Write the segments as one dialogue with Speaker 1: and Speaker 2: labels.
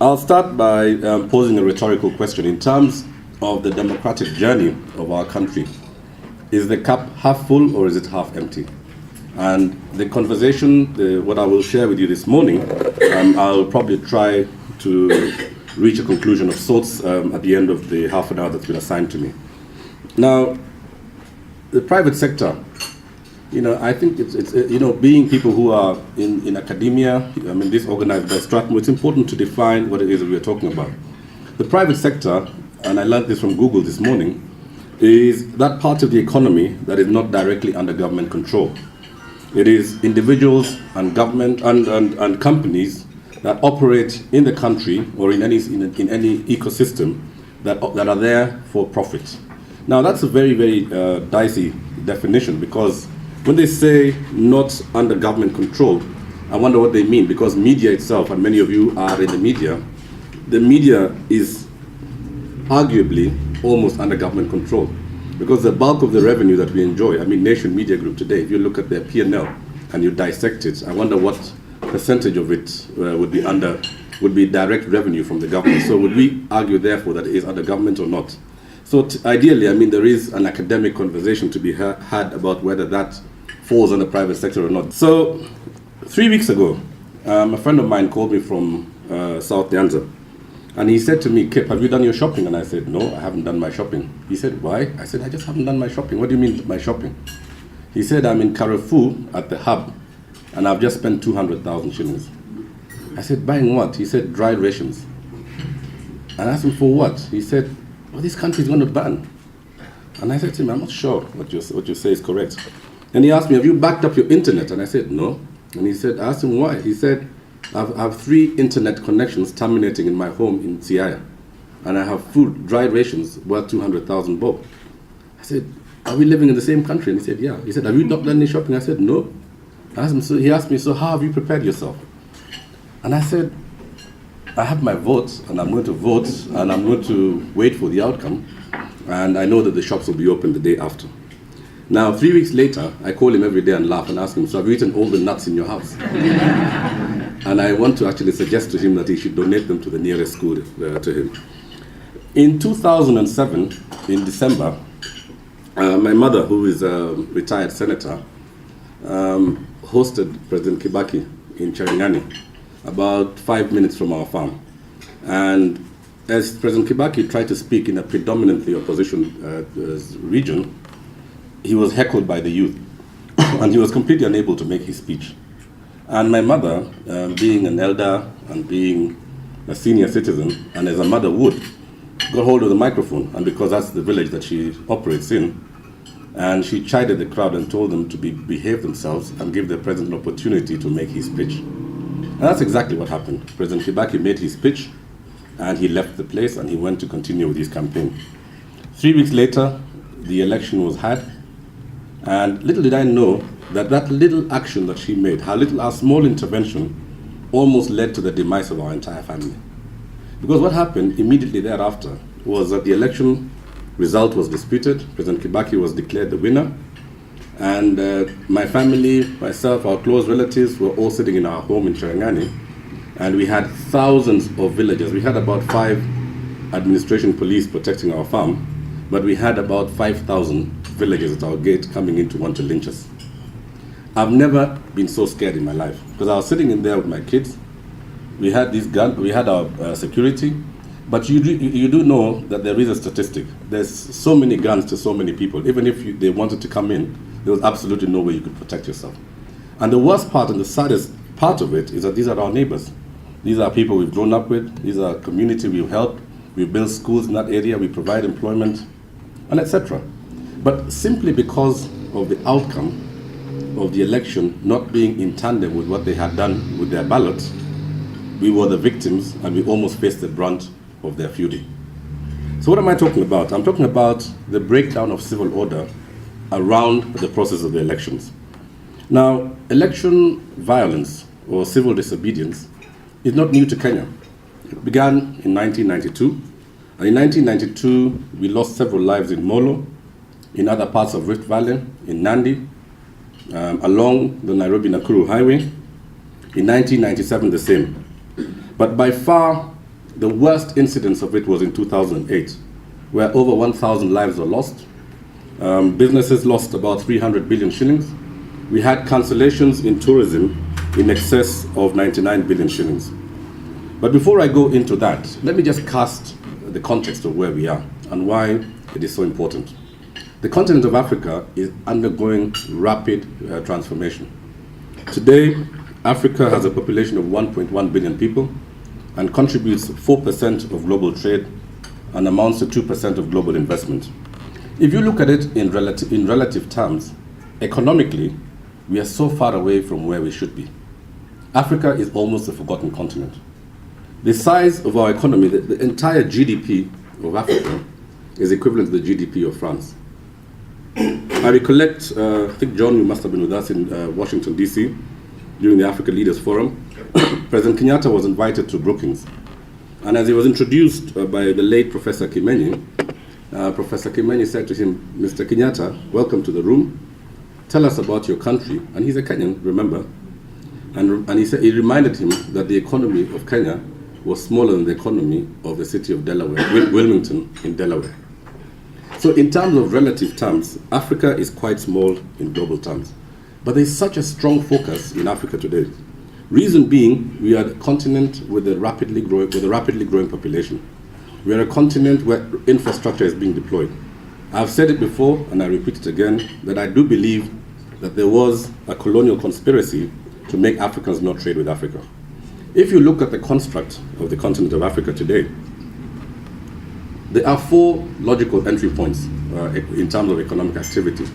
Speaker 1: I'll start by posing a rhetorical question. In terms of the democratic journey of our country, is the cup half full or is it half empty? And the conversation, what I will share with you this morning, I'll probably try to reach a conclusion of sorts at the end of the half an hour that's been assigned to me. Now, the private sector, I think it's being people who are in academia, this organized by Stratton, it's important to define what it is that we're talking about. The private sector, and I learned this from Google this morning, is that part of the economy that is not directly under government control. It is individuals and government and companies that operate in the country or in any ecosystem that are there for profit. Now that's a very, very dicey definition, because when they say not under government control, I wonder what they mean, because media itself, and many of you are in the media is arguably almost under government control, because the bulk of the revenue that we enjoy, Nation Media Group today, if you look at their P&L and you dissect it, I wonder what percentage of it would be direct revenue from the government. So would we argue therefore that it is under government or not? So ideally, there is an academic conversation to be had about whether that falls on the private sector or not. So 3 weeks ago, a friend of mine called me from South Nyanza, and he said to me, "Kip, have you done your shopping?" And I said, "No, I haven't done my shopping." He said, "Why?" I said, "I just haven't done my shopping." "What do you mean my shopping?" He said, "I'm in Carrefour at the hub, and I've just spent 200,000 shillings. I said, "Buying what?" He said, "Dry rations." And I asked him, "For what?" He said, "Well, this country is going to ban." And I said to him, "I'm not sure what you say is correct." And he asked me, "Have you backed up your internet?" And I said, "No." And he said, I asked him why. He said, I have 3 internet connections terminating in my home in Siaya, and I have food, dry rations, worth 200,000 bob. I said, "Are we living in the same country?" And he said, "Yeah." He said, "Have you not done any shopping?" I said, "No." He asked me, "So how have you prepared yourself?" And I said, "I have my vote, and I'm going to vote, and I'm going to wait for the outcome, and I know that the shops will be open the day after." Now, 3 weeks later, I call him every day and laugh and ask him, "So have you eaten all the nuts in your house?" And I want to actually suggest to him that he should donate them to the nearest school to him. In 2007, in December, my mother, who is a retired senator, hosted President Kibaki in Cherangani, about 5 minutes from our farm. And as President Kibaki tried to speak in a predominantly opposition region, he was heckled by the youth, and he was completely unable to make his speech. And my mother, being an elder and being a senior citizen, and as a mother would, got hold of the microphone, and because that's the village that she operates in, and she chided the crowd and told them to behave themselves and give the president an opportunity to make his speech. And that's exactly what happened. President Kibaki made his speech, and he left the place, and he went to continue with his campaign. 3 weeks later, the election was had, and little did I know that little action that she made, our small intervention, almost led to the demise of our entire family. Because what happened immediately thereafter was that the election result was disputed. President Kibaki was declared the winner, and my family, myself, our close relatives were all sitting in our home in Cherangani, and we had thousands of villagers. We had about 5 administration police protecting our farm, but we had about 5,000 villagers at our gate coming in to want to lynch us. I've never been so scared in my life, because I was sitting in there with my kids. We had these guns, we had our security, but you do know that there is a statistic. There's so many guns to so many people. Even if they wanted to come in, there was absolutely no way you could protect yourself. And the worst part and the saddest part of it is that these are our neighbors. These are people we've grown up with. These are community we've helped. We build schools in that area. We provide employment, and etc. But simply because of the outcome of the election not being in tandem with what they had done with their ballots, we were the victims, and we almost faced the brunt of their feuding. So what am I talking about? I'm talking about the breakdown of civil order around the process of the elections. Now, election violence or civil disobedience is not new to Kenya. It began in 1992. And in 1992, we lost several lives in Molo, in other parts of Rift Valley, in Nandi, along the Nairobi-Nakuru highway. In 1997, the same. But by far, The worst incidence of it was in 2008, where over 1,000 lives were lost. Businesses lost about 300 billion shillings. We had cancellations in tourism in excess of 99 billion shillings. But before I go into that, let me just cast the context of where we are and why it is so important. The continent of Africa is undergoing rapid transformation. Today, Africa has a population of 1.1 billion people and contributes 4% of global trade and amounts to 2% of global investment. If you look at it in relative terms, economically, we are so far away from where we should be. Africa is almost a forgotten continent. The size of our economy, the entire GDP of Africa is equivalent to the GDP of France. I recollect, I think John, you must have been with us in Washington, D.C. during the Africa Leaders Forum. President Kenyatta was invited to Brookings. And as he was introduced by the late Professor Kimenyi, Professor Kimenyi said to him, "Mr. Kenyatta, welcome to the room. Tell us about your country." And he's a Kenyan, remember? And he reminded him that the economy of Kenya was smaller than the economy of the city of Delaware, Wilmington in Delaware. So in terms of relative terms, Africa is quite small in global terms. But there's such a strong focus in Africa today. Reason being, we are a continent with a rapidly growing population. We are a continent where infrastructure is being deployed. I've said it before, and I repeat it again, that I do believe that there was a colonial conspiracy to make Africans not trade with Africa. If you look at the construct of the continent of Africa today, there are 4 logical entry points in terms of economic activity.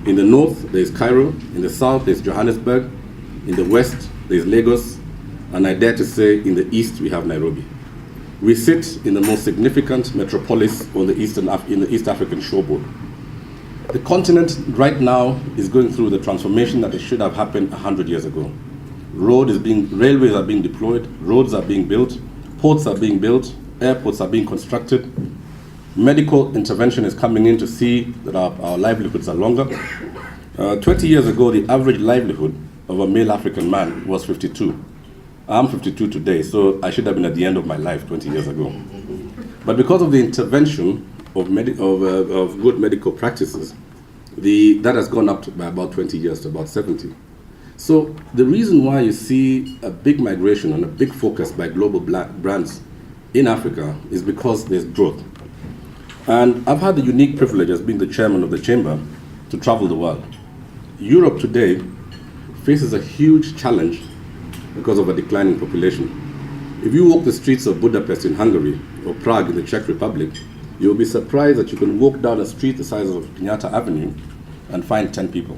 Speaker 1: In the north, there is Cairo. In the south, there is Johannesburg. In the west, there is Lagos. And I dare to say, in the east, we have Nairobi. We sit in the most significant metropolis on the in the East African shoreboard. The continent right now is going through the transformation that it should have happened 100 years ago. Railways are being deployed, roads are being built, ports are being built, airports are being constructed. Medical intervention is coming in to see that our livelihoods are longer. 20 years ago, the average livelihood of a male African man was 52. I'm 52 today, so I should have been at the end of my life 20 years ago. But because of the intervention of good medical practices, that has gone up by about 20 years to about 70. So the reason why you see a big migration and a big focus by global brands in Africa is because there's growth. And I've had the unique privilege as being the chairman of the chamber to travel the world. Europe today faces a huge challenge because of a declining population. If you walk the streets of Budapest in Hungary or Prague in the Czech Republic, you'll be surprised that you can walk down a street the size of Kenyatta Avenue and find 10 people.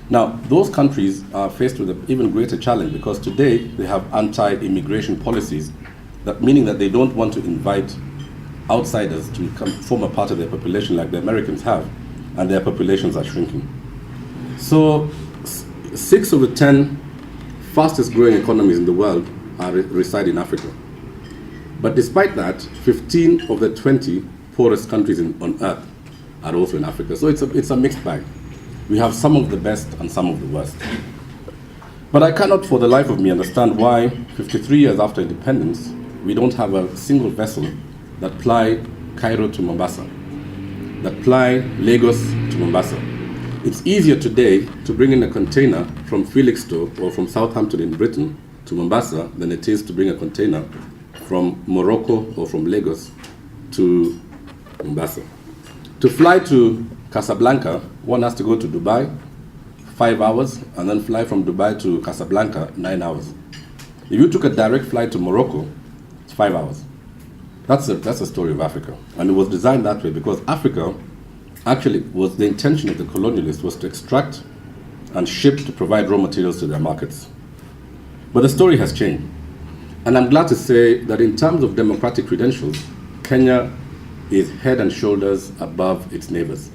Speaker 1: Now, those countries are faced with an even greater challenge because today they have anti-immigration policies, meaning that they don't want to invite outsiders to form a part of their population like the Americans have, and their populations are shrinking. So 6 of the 10 fastest growing economies in the world reside in Africa. But despite that, 15 of the 20 poorest countries on earth are also in Africa. So it's a mixed bag. We have some of the best and some of the worst. But I cannot for the life of me understand why 53 years after independence, we don't have a single vessel that ply Cairo to Mombasa, that ply Lagos to Mombasa. It's easier today to bring in a container from Felixstowe or from Southampton in Britain to Mombasa than it is to bring a container from Morocco or from Lagos to Mombasa. To fly to Casablanca, one has to go to Dubai, 5 hours, and then fly from Dubai to Casablanca, 9 hours. If you took a direct flight to Morocco, it's 5 hours. That's the story of Africa. And it was designed that way because Africa actually was the intention of the colonialists was to extract and ship to provide raw materials to their markets. But the story has changed. And I'm glad to say that in terms of democratic credentials, Kenya is head and shoulders above its neighbors.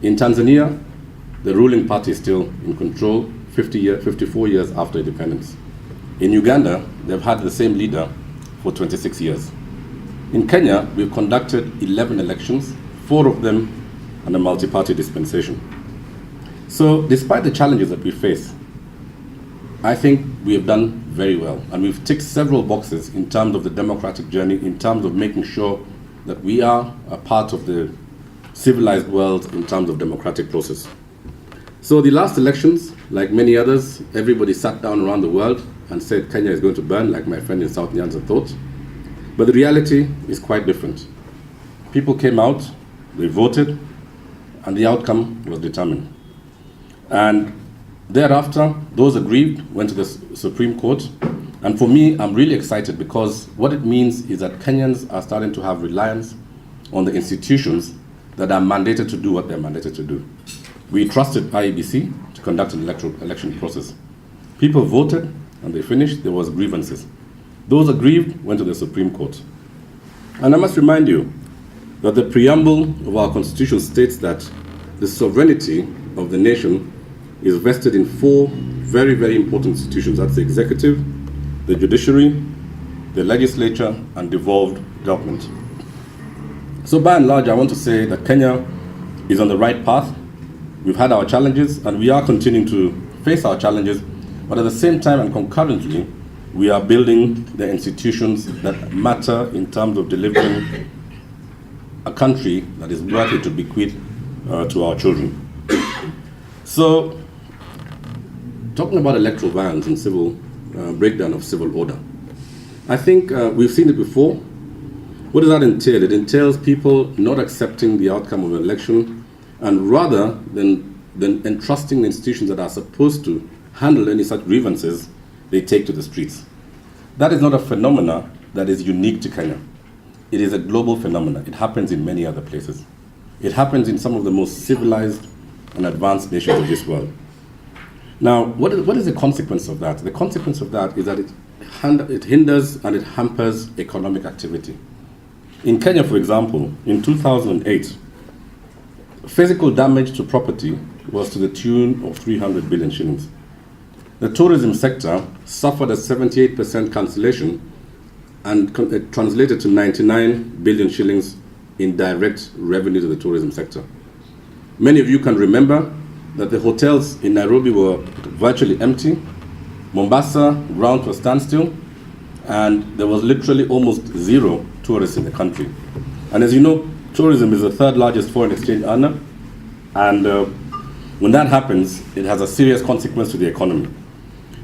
Speaker 1: In Tanzania, the ruling party is still in control 54 years after independence. In Uganda, they've had the same leader for 26 years. In Kenya, we've conducted 11 elections, 4 of them under multi-party dispensation. So despite the challenges that we face, I think we have done very well, and we've ticked several boxes in terms of the democratic journey, in terms of making sure that we are a part of the civilized world in terms of democratic process. So the last elections, like many others, everybody sat down around the world and said Kenya is going to burn, like my friend in South Nyanza thought. But the reality is quite different. People came out, they voted, and the outcome was determined. And thereafter, those aggrieved went to the Supreme Court. And for me, I'm really excited because what it means is that Kenyans are starting to have reliance on the institutions that are mandated to do what they're mandated to do. We trusted IEBC to conduct an election process. People voted and they finished, there was grievances. Those aggrieved went to the Supreme Court. And I must remind you that the preamble of our Constitution states that the sovereignty of the nation is vested in four very, very important institutions. That's the executive, the judiciary, the legislature, and devolved government. So by and large, I want to say that Kenya is on the right path. We've had our challenges, and we are continuing to face our challenges, but at the same time and concurrently, we are building the institutions that matter in terms of delivering a country that is worthy to bequeath to our children. So, talking about electoral violence and civil breakdown of civil order, I think we've seen it before. What does that entail? It entails people not accepting the outcome of an election, and rather than entrusting the institutions that are supposed to handle any such grievances, they take to the streets. That is not a phenomena that is unique to Kenya. It is a global phenomenon. It happens in many other places. It happens in some of the most civilized and advanced nations of this world. Now, what is the consequence of that? The consequence of that is that it hinders and it hampers economic activity. In Kenya, for example, in 2008, physical damage to property was to the tune of 300 billion shillings. The tourism sector suffered a 78% cancellation, and it translated to 99 billion shillings in direct revenue to the tourism sector. Many of you can remember that the hotels in Nairobi were virtually empty. Mombasa, ground to a standstill, and there was literally almost zero tourists in the country. And as you know, tourism is the third largest foreign exchange earner, and when that happens, it has a serious consequence to the economy.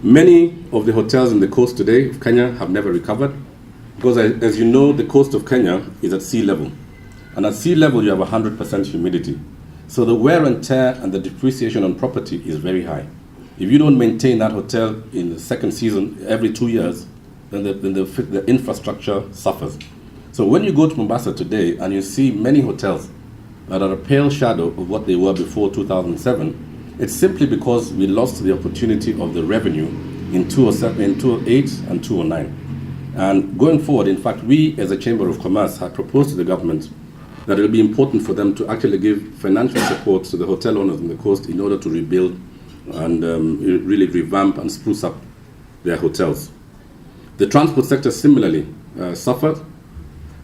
Speaker 1: Many of the hotels in the coast today of Kenya have never recovered because, as you know, the coast of Kenya is at sea level. And at sea level, you have 100% humidity. So the wear and tear and the depreciation on property is very high. If you don't maintain that hotel in the second season every 2 years, then the infrastructure suffers. So when you go to Mombasa today and you see many hotels that are a pale shadow of what they were before 2007, it's simply because we lost the opportunity of the revenue in 2007, in 2008 and 2009. And going forward, in fact, we as a Chamber of Commerce have proposed to the government that it will be important for them to actually give financial support to the hotel owners on the coast in order to rebuild and really revamp and spruce up their hotels. The transport sector similarly suffered,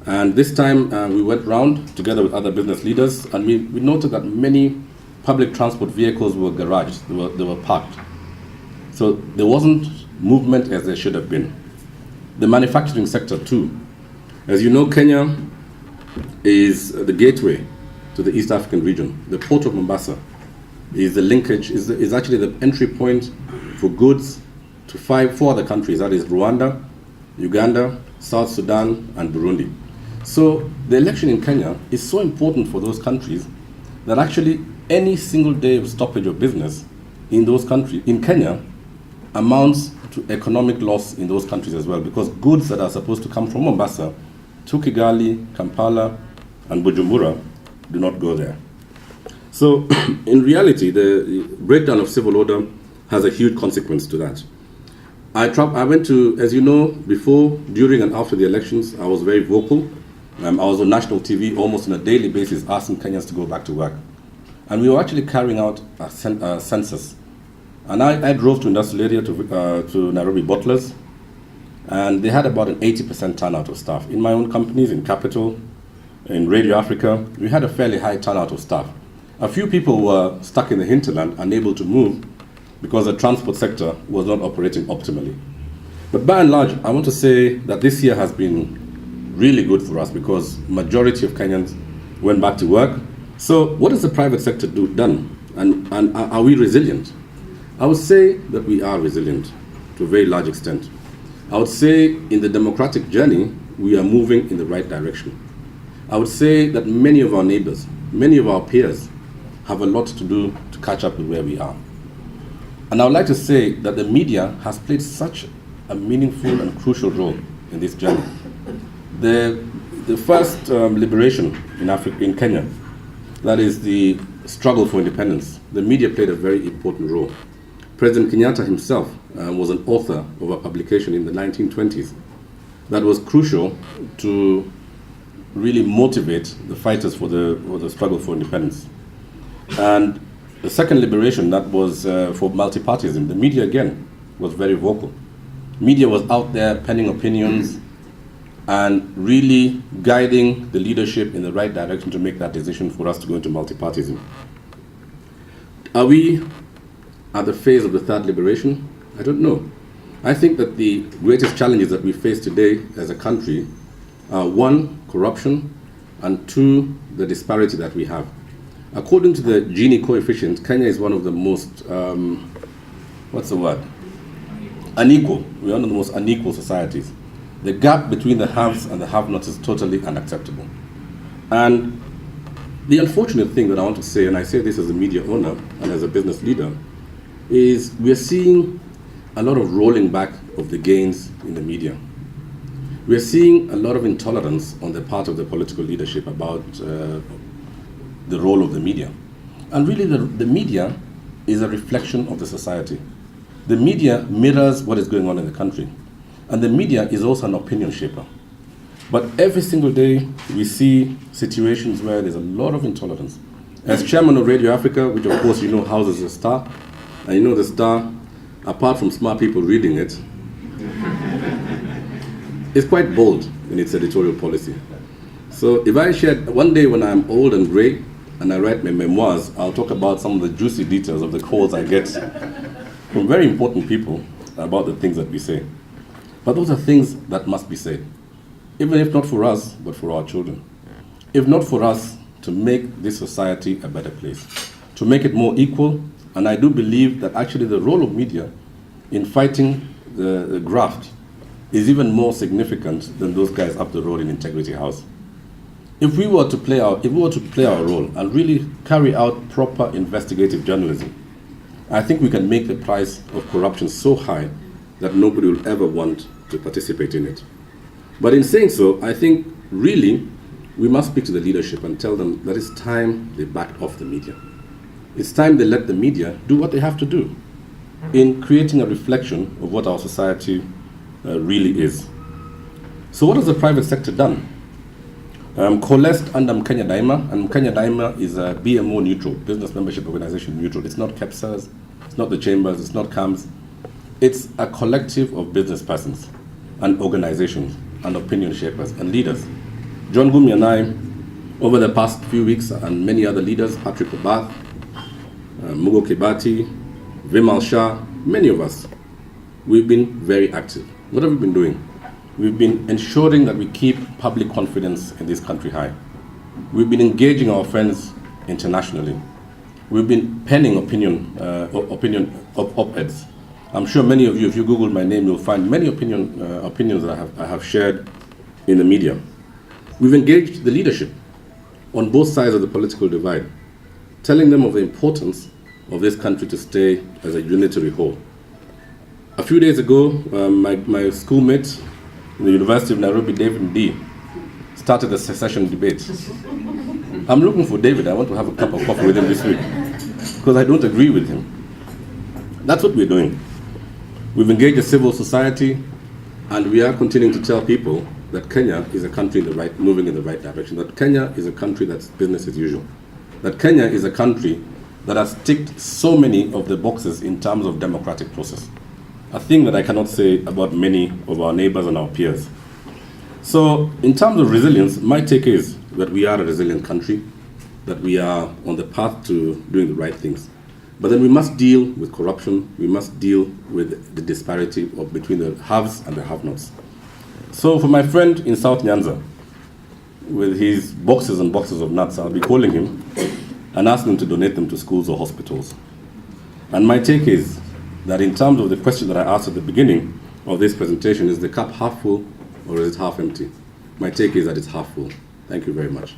Speaker 1: and this time we went round together with other business leaders, and we noted that many public transport vehicles were garaged, they were parked. So there wasn't movement as there should have been. The manufacturing sector too. As you know, Kenya is the gateway to the East African region. The port of Mombasa is the linkage, is actually the entry point for goods to four other countries, that is Rwanda, Uganda, South Sudan, and Burundi. So the election in Kenya is so important for those countries that actually any single day of stoppage of business in those countries, in Kenya, amounts to economic loss in those countries as well, because goods that are supposed to come from Mombasa to Kigali, Kampala, and Bujumbura do not go there. So in reality, the breakdown of civil order has a huge consequence to that. I went to, as you know, before, during, and after the elections, I was very vocal. I was on national TV almost on a daily basis asking Kenyans to go back to work. And we were actually carrying out a census. And I drove to industrial area to Nairobi Bottlers, and they had about an 80% turnout of staff. In my own companies, in Capital, in Radio Africa, we had a fairly high turnout of staff. A few people were stuck in the hinterland, unable to move, because the transport sector was not operating optimally. But by and large, I want to say that this year has been really good for us because majority of Kenyans went back to work. So what has the private sector done? And are we resilient? I would say that we are resilient to a very large extent. I would say in the democratic journey, we are moving in the right direction. I would say that many of our neighbors, many of our peers have a lot to do to catch up with where we are. And I would like to say that the media has played such a meaningful and crucial role in this journey. The first liberation in Africa, in Kenya, that is the struggle for independence, the media played a very important role. President Kenyatta himself was an author of a publication in the 1920s that was crucial to really motivate the fighters for the struggle for independence. And the second liberation, that was for multipartyism, the media again was very vocal. Media was out there penning opinions and really guiding the leadership in the right direction to make that decision for us to go into multipartyism. Are we at the phase of the third liberation? I don't know. I think that the greatest challenges that we face today as a country are one, corruption, and two, the disparity that we have. According to the Gini coefficient, Kenya is one of the most, unequal. We are one of the most unequal societies. The gap between the haves and the have-nots is totally unacceptable. And the unfortunate thing that I want to say, and I say this as a media owner and as a business leader, is we are seeing a lot of rolling back of the gains in the media. We are seeing a lot of intolerance on the part of the political leadership about the role of the media. And really the media is a reflection of the society. The media mirrors what is going on in the country. And the media is also an opinion shaper. But every single day we see situations where there's a lot of intolerance. As chairman of Radio Africa, which of course you know houses the Star, and you know the Star, apart from smart people reading it, is quite bold in its editorial policy. So if I shared, one day when I'm old and gray and I write my memoirs, I'll talk about some of the juicy details of the calls I get from very important people about the things that we say. But those are things that must be said, even if not for us, but for our children. If not for us to make this society a better place, to make it more equal. And I do believe that actually the role of media in fighting the graft is even more significant than those guys up the road in Integrity House. If we were to play our role and really carry out proper investigative journalism, I think we can make the price of corruption so high that nobody will ever want to participate in it. But in saying so, I think really we must speak to the leadership and tell them that it's time they backed off the media. It's time they let the media do what they have to do in creating a reflection of what our society really is. So what has the private sector done? Coalesced under Mkenya Daima, and Mkenya Daima is a BMO neutral, business membership organization neutral. It's not KEPSAs, it's not the chambers, it's not CAMS. It's a collective of business persons and organizations and opinion shapers and leaders. John Gumi and I, over the past few weeks, and many other leaders, Patrick Obath, Mugo Kibati, Vimal Shah, many of us, we've been very active. What have we been doing? We've been ensuring that we keep public confidence in this country high. We've been engaging our friends internationally. We've been penning op-eds. I'm sure many of you, if you Google my name, you'll find many opinions that I have shared in the media. We've engaged the leadership on both sides of the political divide, telling them of the importance of this country to stay as a unitary whole. A few days ago, my schoolmate in the University of Nairobi, David Ndii, started a secession debate. I'm looking for David. I want to have a cup of coffee with him this week because I don't agree with him. That's what we're doing. We've engaged the civil society, and we are continuing to tell people that Kenya is a country moving in the right direction, that Kenya is a country that's business as usual, that Kenya is a country that has ticked so many of the boxes in terms of democratic process, a thing that I cannot say about many of our neighbors and our peers. So in terms of resilience, my take is that we are a resilient country, that we are on the path to doing the right things. But then we must deal with corruption, we must deal with the disparity between the haves and the have-nots. So for my friend in South Nyanza, with his boxes and boxes of nuts, I'll be calling him and asking him to donate them to schools or hospitals. And my take is that in terms of the question that I asked at the beginning of this presentation, is the cup half full or is it half empty? My take is that it's half full. Thank you very much.